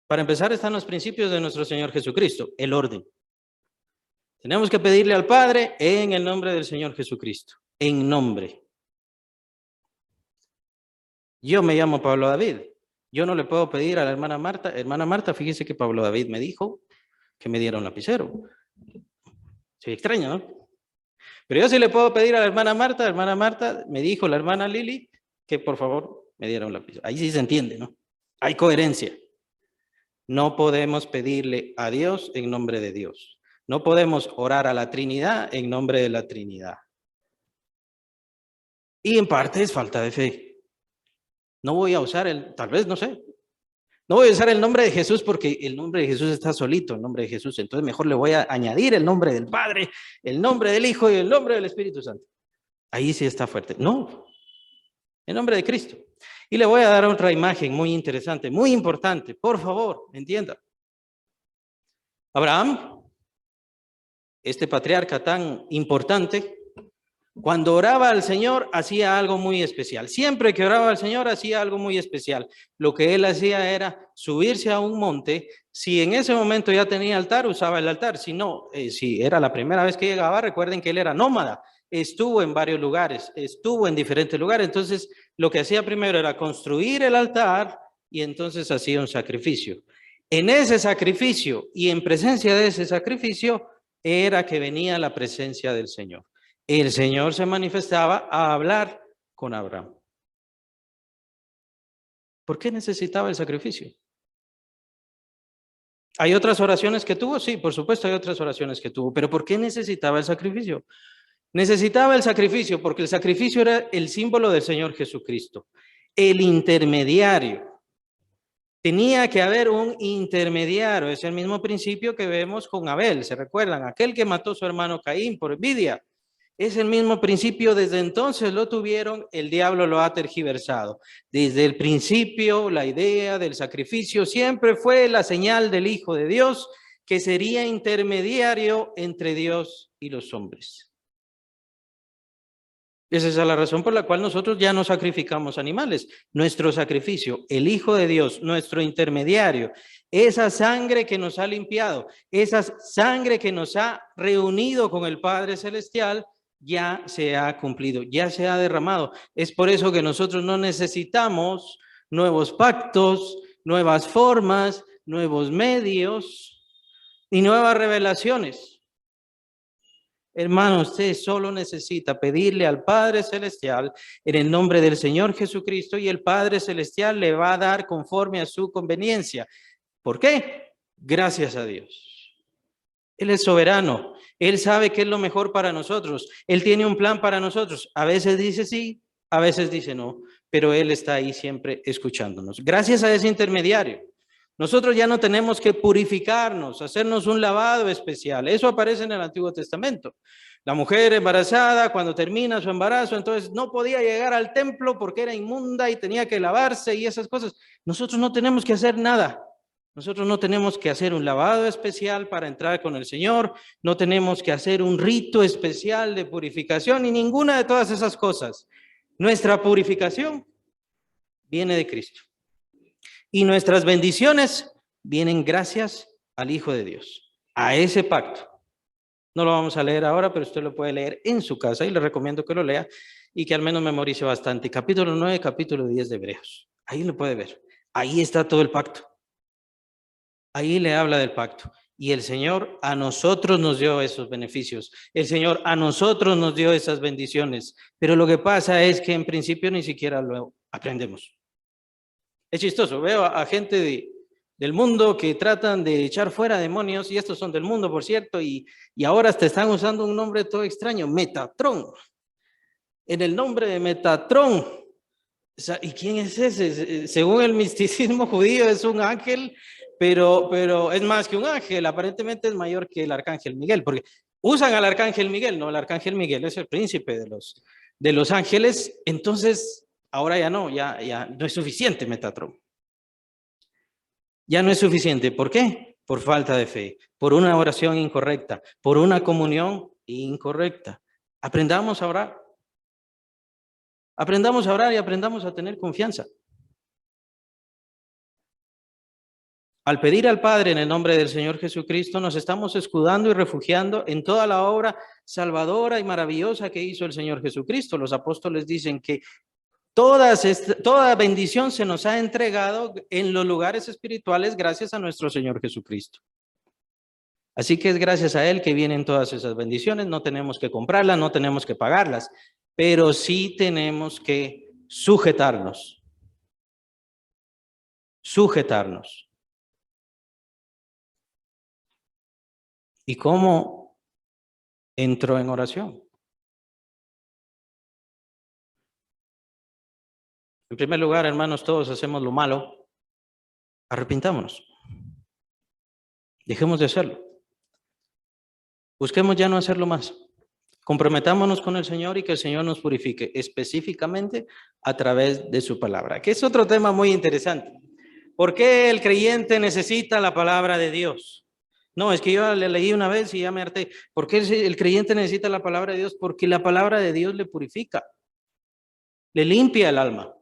S1: Para empezar están los principios de nuestro Señor Jesucristo, el orden. Tenemos que pedirle al Padre en el nombre del Señor Jesucristo, en nombre. Yo me llamo Pablo David. Yo no le puedo pedir a la hermana Marta, fíjese que Pablo David me dijo que me diera un lapicero. Se extraña, ¿no? Pero yo sí le puedo pedir a la hermana Marta me dijo la hermana Lili que por favor me diera un lapicero. Ahí sí se entiende, ¿no? Hay coherencia. No podemos pedirle a Dios en nombre de Dios. No podemos orar a la Trinidad en nombre de la Trinidad. Y en parte es falta de fe. No voy a usar tal vez, no sé, No voy a usar el nombre de Jesús porque el nombre de Jesús está solito, el nombre de Jesús. Entonces mejor le voy a añadir el nombre del Padre, el nombre del Hijo y el nombre del Espíritu Santo. Ahí sí está fuerte. No, el nombre de Cristo. Y le voy a dar otra imagen muy interesante, muy importante. Por favor, entienda. Abraham, este patriarca tan importante, cuando oraba al Señor hacía algo muy especial. Siempre que oraba al Señor hacía algo muy especial. Lo que él hacía era subirse a un monte. Si en ese momento ya tenía altar, usaba el altar. Si no, si era la primera vez que llegaba, recuerden que él era nómada. Estuvo en varios lugares, estuvo en diferentes lugares. Entonces, lo que hacía primero era construir el altar y entonces hacía un sacrificio. En ese sacrificio y en presencia de ese sacrificio era que venía la presencia del Señor. El Señor se manifestaba a hablar con Abraham. ¿Por qué necesitaba el sacrificio? ¿Hay otras oraciones que tuvo? Sí, por supuesto hay otras oraciones que tuvo, pero ¿por qué necesitaba el sacrificio? Necesitaba el sacrificio porque el sacrificio era el símbolo del Señor Jesucristo, el intermediario. Tenía que haber un intermediario, es el mismo principio que vemos con Abel, ¿se recuerdan? Aquel que mató a su hermano Caín por envidia. Es el mismo principio, desde entonces lo tuvieron, el diablo lo ha tergiversado. Desde el principio, la idea del sacrificio siempre fue la señal del Hijo de Dios, que sería intermediario entre Dios y los hombres. Esa es la razón por la cual nosotros ya no sacrificamos animales. Nuestro sacrificio, el Hijo de Dios, nuestro intermediario, esa sangre que nos ha limpiado, esa sangre que nos ha reunido con el Padre Celestial, ya se ha cumplido, ya se ha derramado. Es por eso que nosotros no necesitamos nuevos pactos, nuevas formas, nuevos medios ni nuevas revelaciones. Hermano, usted solo necesita pedirle al Padre Celestial en el nombre del Señor Jesucristo y el Padre Celestial le va a dar conforme a su conveniencia. ¿Por qué? Gracias a Dios. Él es soberano. Él sabe qué es lo mejor para nosotros. Él tiene un plan para nosotros. A veces dice sí, a veces dice no, pero Él está ahí siempre escuchándonos. Gracias a ese intermediario. Nosotros ya no tenemos que purificarnos, hacernos un lavado especial. Eso aparece en el Antiguo Testamento. La mujer embarazada, cuando termina su embarazo, entonces no podía llegar al templo porque era inmunda y tenía que lavarse y esas cosas. Nosotros no tenemos que hacer nada. Nosotros no tenemos que hacer un lavado especial para entrar con el Señor. No tenemos que hacer un rito especial de purificación y ninguna de todas esas cosas. Nuestra purificación viene de Cristo. Y nuestras bendiciones vienen gracias al Hijo de Dios, a ese pacto. No lo vamos a leer ahora, pero usted lo puede leer en su casa y le recomiendo que lo lea y que al menos memorice bastante. Capítulo 9, capítulo 10 de Hebreos. Ahí lo puede ver. Ahí está todo el pacto. Ahí le habla del pacto. Y el Señor a nosotros nos dio esos beneficios. El Señor a nosotros nos dio esas bendiciones. Pero lo que pasa es que en principio ni siquiera lo aprendemos. Es chistoso, veo a gente del mundo que tratan de echar fuera demonios, y estos son del mundo, por cierto, y ahora te están usando un nombre todo extraño, Metatrón. En el nombre de Metatrón. ¿Y quién es ese? Según el misticismo judío es un ángel, pero es más que un ángel, aparentemente es mayor que el arcángel Miguel, porque usan al arcángel Miguel, no, el arcángel Miguel es el príncipe de los ángeles, entonces ahora ya no es suficiente Metatrón. Ya no es suficiente. ¿Por qué? Por falta de fe, por una oración incorrecta, por una comunión incorrecta. Aprendamos a orar. Aprendamos a orar y aprendamos a tener confianza. Al pedir al Padre en el nombre del Señor Jesucristo, nos estamos escudando y refugiando en toda la obra salvadora y maravillosa que hizo el Señor Jesucristo. Los apóstoles dicen que toda bendición se nos ha entregado en los lugares espirituales gracias a nuestro Señor Jesucristo. Así que es gracias a Él que vienen todas esas bendiciones. No tenemos que comprarlas, no tenemos que pagarlas, pero sí tenemos que sujetarnos. Sujetarnos. ¿Y cómo entró en oración? En primer lugar, hermanos, todos hacemos lo malo. Arrepintámonos. Dejemos de hacerlo. Busquemos ya no hacerlo más. Comprometámonos con el Señor y que el Señor nos purifique, específicamente a través de su palabra, que es otro tema muy interesante. ¿Por qué el creyente necesita la palabra de Dios? No, es que yo le leí una vez y ya me harté. ¿Por qué el creyente necesita la palabra de Dios? Porque la palabra de Dios le purifica, le limpia el alma.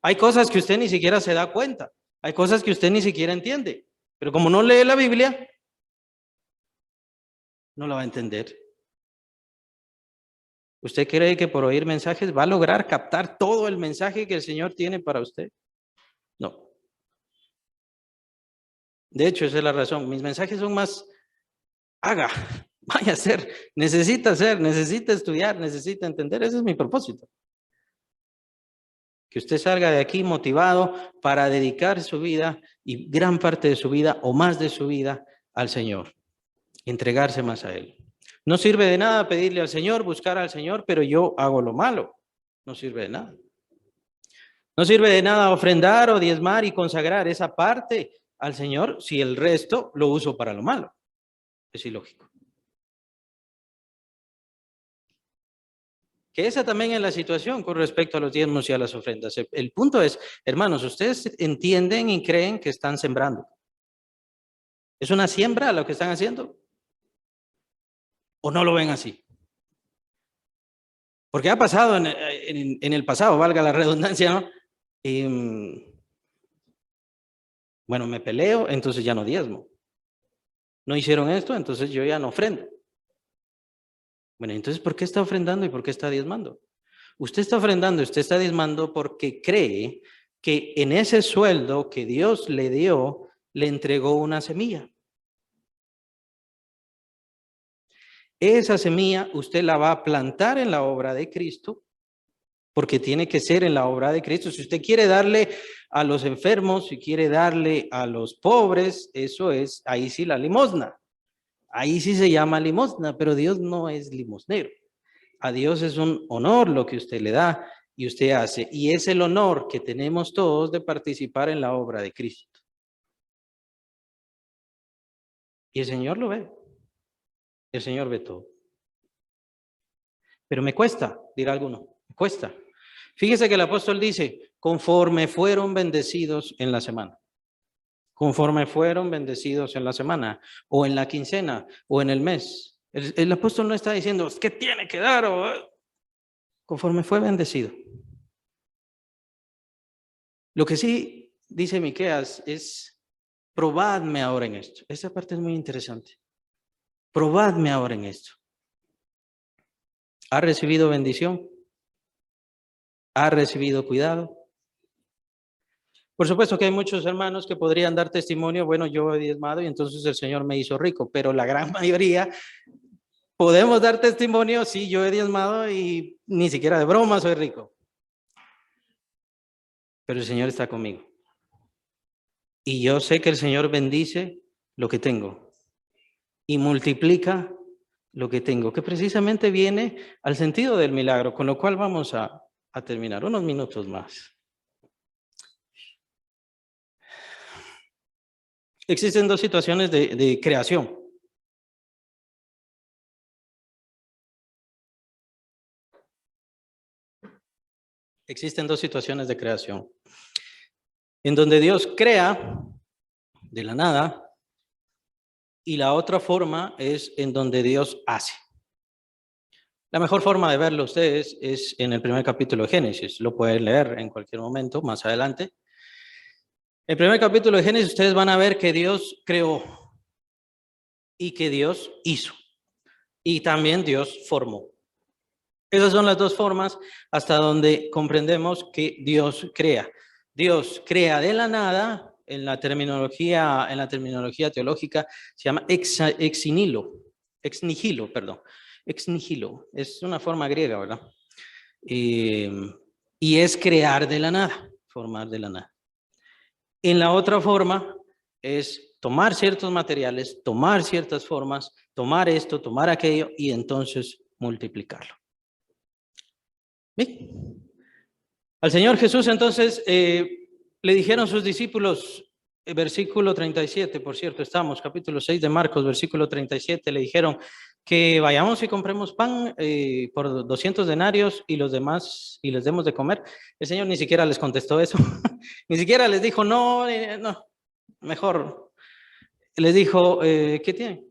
S1: Hay cosas que usted ni siquiera se da cuenta, hay cosas que usted ni siquiera entiende, pero como no lee la Biblia, no la va a entender. ¿Usted cree que por oír mensajes va a lograr captar todo el mensaje que el Señor tiene para usted? No. De hecho, esa es la razón. Mis mensajes son más, haga, vaya a hacer, necesita estudiar, necesita entender. Ese es mi propósito. Que usted salga de aquí motivado para dedicar su vida y gran parte de su vida o más de su vida al Señor. Entregarse más a Él. No sirve de nada pedirle al Señor, buscar al Señor, pero yo hago lo malo. No sirve de nada. No sirve de nada ofrendar o diezmar y consagrar esa parte al Señor si el resto lo uso para lo malo. Es ilógico. Que esa también es la situación con respecto a los diezmos y a las ofrendas. El punto es, hermanos, ustedes entienden y creen que están sembrando. ¿Es una siembra lo que están haciendo? ¿O no lo ven así? Porque ha pasado en el pasado, valga la redundancia, ¿no? Bueno, me peleo, entonces ya no diezmo. No hicieron esto, entonces yo ya no ofrendo. Bueno, entonces, ¿por qué está ofrendando y por qué está diezmando? Usted está ofrendando, usted está diezmando porque cree que en ese sueldo que Dios le dio, le entregó una semilla. Esa semilla usted la va a plantar en la obra de Cristo, porque tiene que ser en la obra de Cristo. Si usted quiere darle a los enfermos, si quiere darle a los pobres, eso es, ahí sí la limosna. Ahí sí se llama limosna, pero Dios no es limosnero. A Dios es un honor lo que usted le da y usted hace. Y es el honor que tenemos todos de participar en la obra de Cristo. Y el Señor lo ve. El Señor ve todo. Pero me cuesta, dirá alguno, me cuesta. Fíjese que el apóstol dice, conforme fueron bendecidos en la semana. Conforme fueron bendecidos en la semana, o en la quincena, o en el mes. El apóstol no está diciendo, ¿qué tiene que dar? Conforme fue bendecido. Lo que sí dice Miqueas es, probadme ahora en esto. Esta parte es muy interesante. Probadme ahora en esto. ¿Ha recibido bendición? ¿Ha recibido cuidado? Por supuesto que hay muchos hermanos que podrían dar testimonio, bueno, yo he diezmado y entonces el Señor me hizo rico, pero la gran mayoría podemos dar testimonio, sí, yo he diezmado y ni siquiera de broma soy rico. Pero el Señor está conmigo. Y yo sé que el Señor bendice lo que tengo y multiplica lo que tengo, que precisamente viene al sentido del milagro, con lo cual vamos a terminar unos minutos más. Existen dos situaciones de creación. Existen dos situaciones de creación. En donde Dios crea de la nada y la otra forma es en donde Dios hace. La mejor forma de verlo ustedes es en el primer capítulo de Génesis. Lo pueden leer en cualquier momento, más adelante. En el primer capítulo de Génesis ustedes van a ver que Dios creó y que Dios hizo. Y también Dios formó. Esas son las dos formas hasta donde comprendemos que Dios crea. Dios crea de la nada, en la terminología teológica se llama ex nihilo, es una forma griega, ¿verdad? Y es crear de la nada, formar de la nada. En la otra forma es tomar ciertos materiales, tomar ciertas formas, tomar esto, tomar aquello y entonces multiplicarlo. ¿Bien? Al Señor Jesús entonces le dijeron sus discípulos, versículo 37, por cierto, estamos, capítulo 6 de Marcos, versículo 37, le dijeron que vayamos y compremos pan por 200 denarios y los demás, y les demos de comer. El Señor ni siquiera les contestó eso, ni siquiera les dijo, no, no, mejor. Les dijo, ¿qué tienen?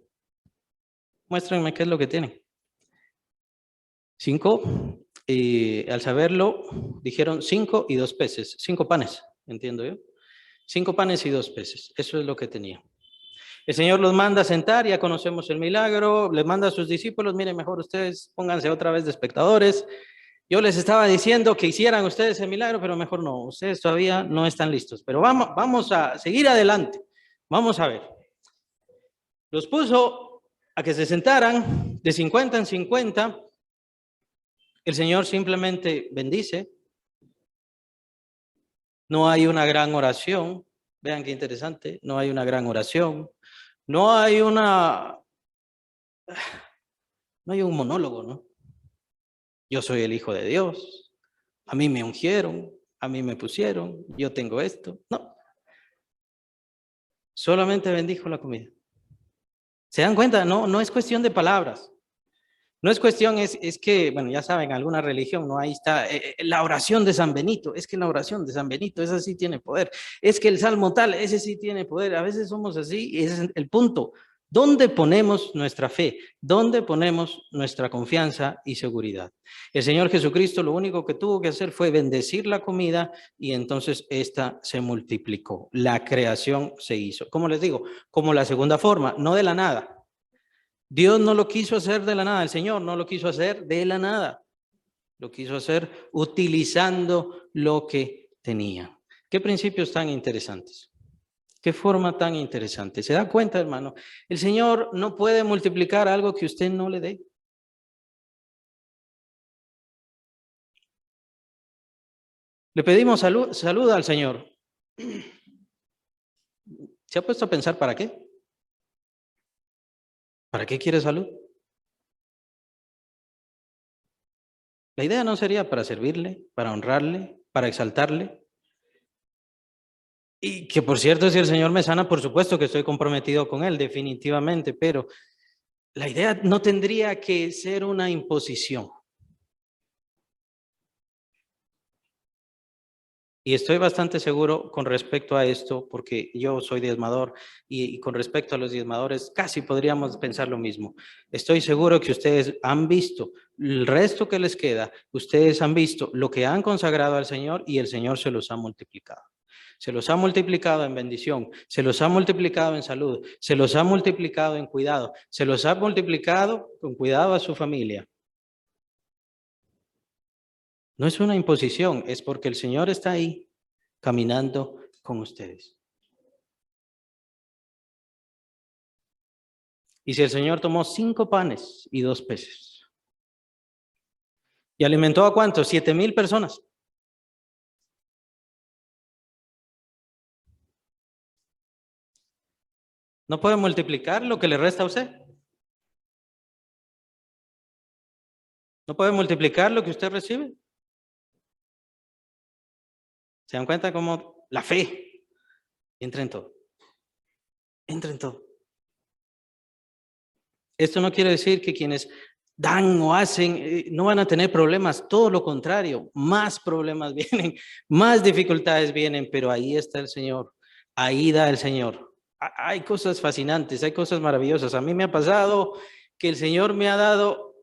S1: Muéstrenme qué es lo que tienen. 5, al saberlo, dijeron 5 y 2 peces, 5 panes, entiendo yo. 5 panes y 2 peces, eso es lo que tenía. El Señor los manda a sentar, ya conocemos el milagro, les manda a sus discípulos, miren, mejor ustedes pónganse otra vez de espectadores. Yo les estaba diciendo que hicieran ustedes el milagro, pero mejor no, ustedes todavía no están listos. Pero vamos a seguir adelante, vamos a ver. Los puso a que se sentaran de 50 en 50. El Señor simplemente bendice. No hay una gran oración. Vean qué interesante, no hay una gran oración. No hay un monólogo, ¿no? Yo soy el Hijo de Dios. A mí me ungieron, a mí me pusieron, yo tengo esto. No. Solamente bendijo la comida. ¿Se dan cuenta? No es cuestión de palabras. No es cuestión, es que, bueno, ya saben, alguna religión, ¿no? Ahí está la oración de San Benito. Es que la oración de San Benito, esa sí tiene poder. Es que el salmo tal, ese sí tiene poder. A veces somos así y ese es el punto. ¿Dónde ponemos nuestra fe? ¿Dónde ponemos nuestra confianza y seguridad? El Señor Jesucristo lo único que tuvo que hacer fue bendecir la comida y entonces esta se multiplicó. La creación se hizo. ¿Cómo les digo? Como la segunda forma, no de la nada. Dios no lo quiso hacer de la nada, el Señor no lo quiso hacer de la nada, lo quiso hacer utilizando lo que tenía. ¿Qué principios tan interesantes? ¿Qué forma tan interesante? ¿Se da cuenta, hermano? El Señor no puede multiplicar algo que usted no le dé. Le pedimos salud al Señor. ¿Se ha puesto a pensar para qué? ¿Para qué quiere salud? La idea no sería para servirle, para honrarle, para exaltarle. Y que por cierto, si el Señor me sana, por supuesto que estoy comprometido con Él, definitivamente, pero la idea no tendría que ser una imposición. Y estoy bastante seguro con respecto a esto, porque yo soy diezmador y con respecto a los diezmadores casi podríamos pensar lo mismo. Estoy seguro que ustedes han visto el resto que les queda, ustedes han visto lo que han consagrado al Señor y el Señor se los ha multiplicado. Se los ha multiplicado en bendición, se los ha multiplicado en salud, se los ha multiplicado en cuidado, se los ha multiplicado con cuidado a su familia. No es una imposición, es porque el Señor está ahí caminando con ustedes. Y si el Señor tomó 5 panes y 2 peces y alimentó ¿a cuántos? 7,000 personas. ¿No puede multiplicar lo que le resta a usted? ¿No puede multiplicar lo que usted recibe? ¿Se dan cuenta cómo la fe entra en todo? Entra en todo. Esto no quiere decir que quienes dan o hacen no van a tener problemas, todo lo contrario, más problemas vienen, más dificultades vienen, pero ahí está el Señor, ahí da el Señor. Hay cosas fascinantes, hay cosas maravillosas. A mí me ha pasado que el Señor me ha dado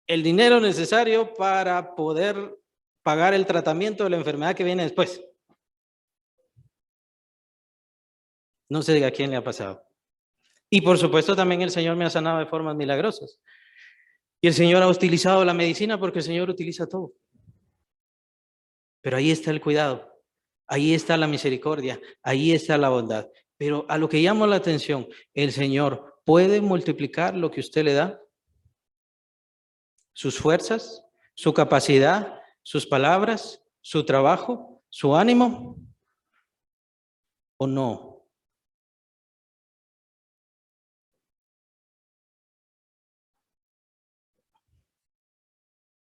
S1: el dinero necesario para poder pagar el tratamiento de la enfermedad que viene después. No sé a quién le ha pasado. Y por supuesto también el Señor me ha sanado de formas milagrosas. Y el Señor ha utilizado la medicina porque el Señor utiliza todo. Pero ahí está el cuidado, ahí está la misericordia, ahí está la bondad. Pero a lo que llamo la atención, el Señor puede multiplicar lo que usted le da, sus fuerzas, su capacidad, sus palabras, su trabajo, su ánimo, ¿o no?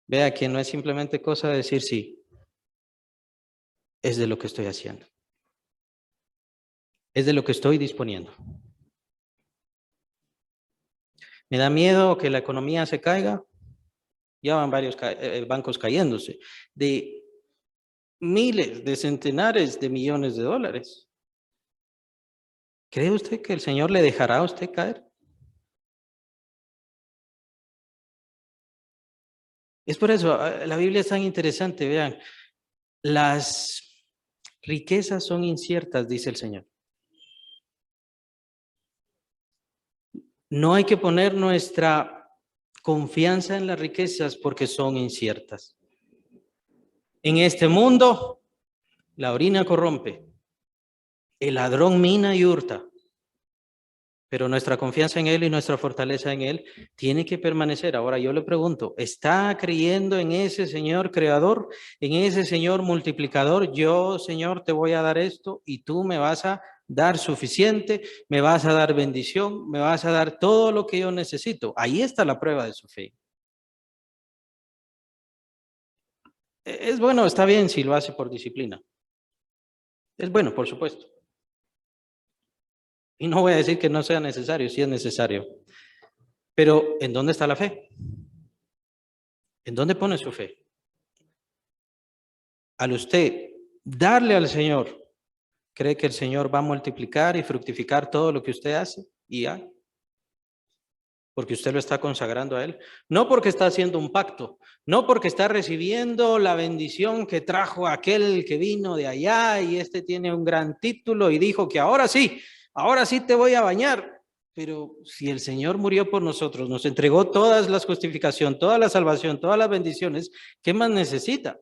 S1: Vea que no es simplemente cosa de decir sí, es de lo que estoy haciendo. es de lo que estoy disponiendo. ¿Me da miedo que la economía se caiga? Ya van varios bancos cayéndose, de miles, de centenares de millones de dólares. ¿Cree usted que el Señor le dejará a usted caer? Es por eso, la Biblia es tan interesante, vean, las riquezas son inciertas, dice el Señor. No hay que poner nuestra confianza en las riquezas porque son inciertas. En este mundo, la orina corrompe, el ladrón mina y hurta, pero nuestra confianza en Él y nuestra fortaleza en Él tiene que permanecer. Ahora yo le pregunto, ¿está creyendo en ese Señor creador, en ese Señor multiplicador? Yo, Señor, te voy a dar esto y tú me vas a dar suficiente, me vas a dar bendición, me vas a dar todo lo que yo necesito. Ahí está la prueba de su fe. Es bueno, está bien si lo hace por disciplina. Es bueno, por supuesto. Y no voy a decir que no sea necesario, sí es necesario. Pero ¿en dónde está la fe? ¿En dónde pone su fe? Al usted darle al Señor, ¿cree que el Señor va a multiplicar y fructificar todo lo que usted hace y haga? Porque usted lo está consagrando a Él. No porque está haciendo un pacto, no porque está recibiendo la bendición que trajo aquel que vino de allá y este tiene un gran título y dijo que ahora sí te voy a bañar. Pero si el Señor murió por nosotros, nos entregó todas las justificación, toda la salvación, todas las bendiciones, ¿qué más necesita?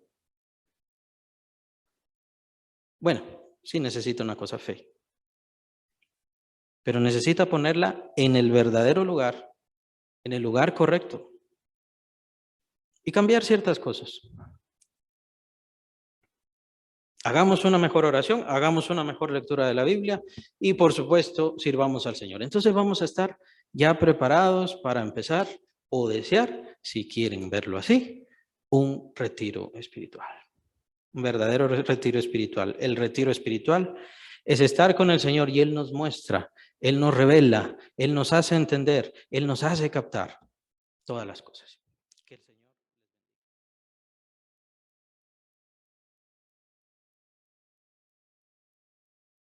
S1: Bueno, sí necesita una cosa, fe. Pero necesita ponerla en el verdadero lugar, en el lugar correcto. Y cambiar ciertas cosas. Hagamos una mejor oración, hagamos una mejor lectura de la Biblia y por supuesto sirvamos al Señor. Entonces vamos a estar ya preparados para empezar o desear, si quieren verlo así, un retiro espiritual. Un verdadero retiro espiritual. El retiro espiritual es estar con el Señor y Él nos muestra, Él nos revela, Él nos hace entender, Él nos hace captar todas las cosas.